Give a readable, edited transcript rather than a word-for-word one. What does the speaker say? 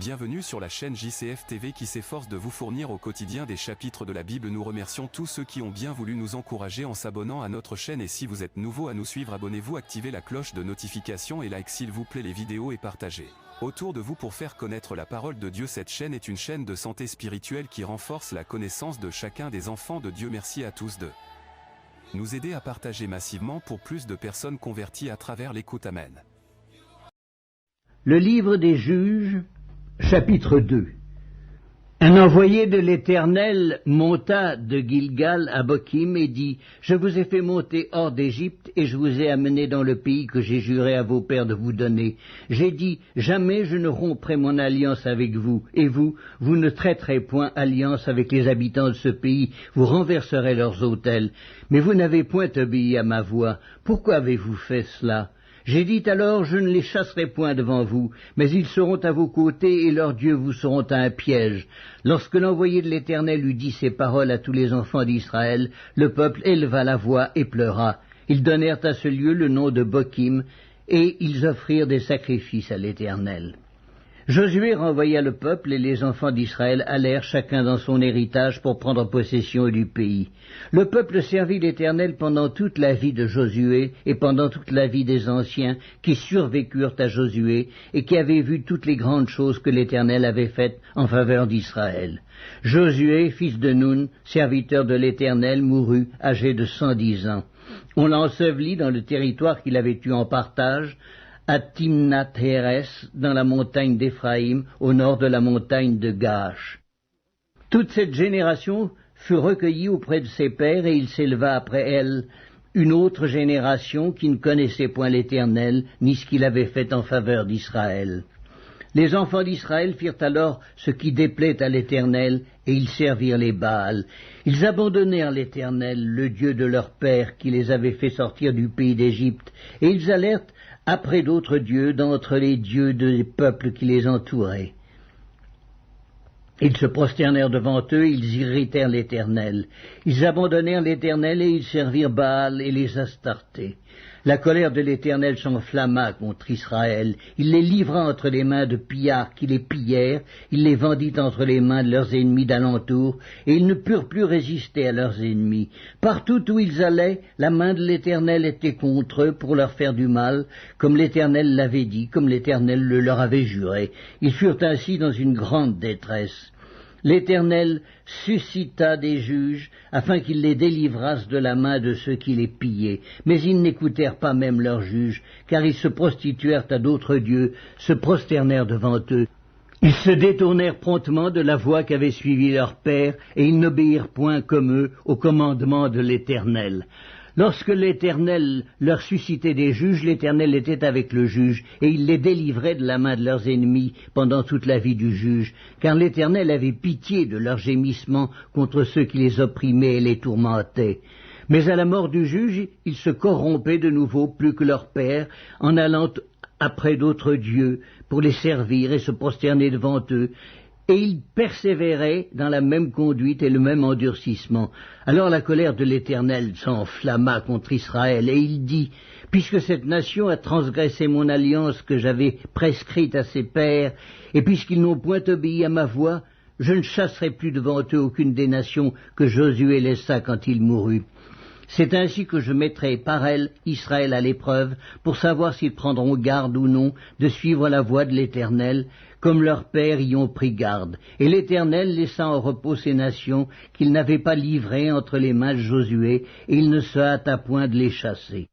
Bienvenue sur la chaîne JCF TV qui s'efforce de vous fournir au quotidien des chapitres de la Bible. Nous remercions tous ceux qui ont bien voulu nous encourager en s'abonnant à notre chaîne, et si vous êtes nouveau à nous suivre, abonnez-vous, activez la cloche de notification et like s'il vous plaît les vidéos et partagez autour de vous pour faire connaître la parole de Dieu. Cette chaîne est une chaîne de santé spirituelle qui renforce la connaissance de chacun des enfants de Dieu. Merci à tous de nous aider à partager massivement pour plus de personnes converties à travers l'écoute. Amen. Le livre des Juges, chapitre 2. Un envoyé de l'Éternel monta de Gilgal à Bokim et dit : Je vous ai fait monter hors d'Égypte et je vous ai amené dans le pays que j'ai juré à vos pères de vous donner. J'ai dit : jamais je ne romprai mon alliance avec vous, et vous ne traiterez point alliance avec les habitants de ce pays, vous renverserez leurs autels. Mais vous n'avez point obéi à ma voix. Pourquoi avez-vous fait cela ? J'ai dit alors : je ne les chasserai point devant vous, mais ils seront à vos côtés, et leurs dieux vous seront un piège. Lorsque l'envoyé de l'Éternel eut dit ces paroles à tous les enfants d'Israël, le peuple éleva la voix et pleura. Ils donnèrent à ce lieu le nom de Bokim, et ils offrirent des sacrifices à l'Éternel. Josué renvoya le peuple, et les enfants d'Israël allèrent chacun dans son héritage pour prendre possession du pays. Le peuple servit l'Éternel pendant toute la vie de Josué et pendant toute la vie des anciens qui survécurent à Josué et qui avaient vu toutes les grandes choses que l'Éternel avait faites en faveur d'Israël. Josué, fils de Nun, serviteur de l'Éternel, mourut âgé de 110 ans. On l'ensevelit dans le territoire qu'il avait eu en partage, à Timnath-Héres, dans la montagne d'Éphraïm, au nord de la montagne de Gaash. Toute cette génération fut recueillie auprès de ses pères, et il s'éleva après elle une autre génération qui ne connaissait point l'Éternel, ni ce qu'il avait fait en faveur d'Israël. Les enfants d'Israël firent alors ce qui déplaît à l'Éternel, et ils servirent les Baals. Ils abandonnèrent l'Éternel, le Dieu de leur père, qui les avait fait sortir du pays d'Égypte, et ils allèrent après d'autres dieux d'entre les dieux des peuples qui les entouraient. Ils se prosternèrent devant eux, ils irritèrent l'Éternel. Ils abandonnèrent l'Éternel et ils servirent Baal et les Astartés. La colère de l'Éternel s'enflamma contre Israël. Il les livra entre les mains de pillards qui les pillèrent, il les vendit entre les mains de leurs ennemis d'alentour, et ils ne purent plus résister à leurs ennemis. Partout où ils allaient, la main de l'Éternel était contre eux pour leur faire du mal, comme l'Éternel l'avait dit, comme l'Éternel le leur avait juré. Ils furent ainsi dans une grande détresse. L'Éternel suscita des juges, afin qu'ils les délivrassent de la main de ceux qui les pillaient. Mais ils n'écoutèrent pas même leurs juges, car ils se prostituèrent à d'autres dieux, se prosternèrent devant eux. Ils se détournèrent promptement de la voie qu'avaient suivie leurs pères, et ils n'obéirent point comme eux au commandement de l'Éternel. Lorsque l'Éternel leur suscitait des juges, l'Éternel était avec le juge, et il les délivrait de la main de leurs ennemis pendant toute la vie du juge, car l'Éternel avait pitié de leurs gémissements contre ceux qui les opprimaient et les tourmentaient. Mais à la mort du juge, ils se corrompaient de nouveau plus que leur père, en allant après d'autres dieux pour les servir et se prosterner devant eux, et ils persévéraient dans la même conduite et le même endurcissement. Alors la colère de l'Éternel s'enflamma contre Israël, et il dit : Puisque cette nation a transgressé mon alliance que j'avais prescrite à ses pères, et puisqu'ils n'ont point obéi à ma voix, je ne chasserai plus devant eux aucune des nations que Josué laissa quand il mourut. C'est ainsi que je mettrai par elle Israël à l'épreuve, pour savoir s'ils prendront garde ou non de suivre la voie de l'Éternel, comme leurs pères y ont pris garde. Et l'Éternel laissa en repos ces nations qu'il n'avait pas livrées entre les mains de Josué, et il ne se hâta point de les chasser.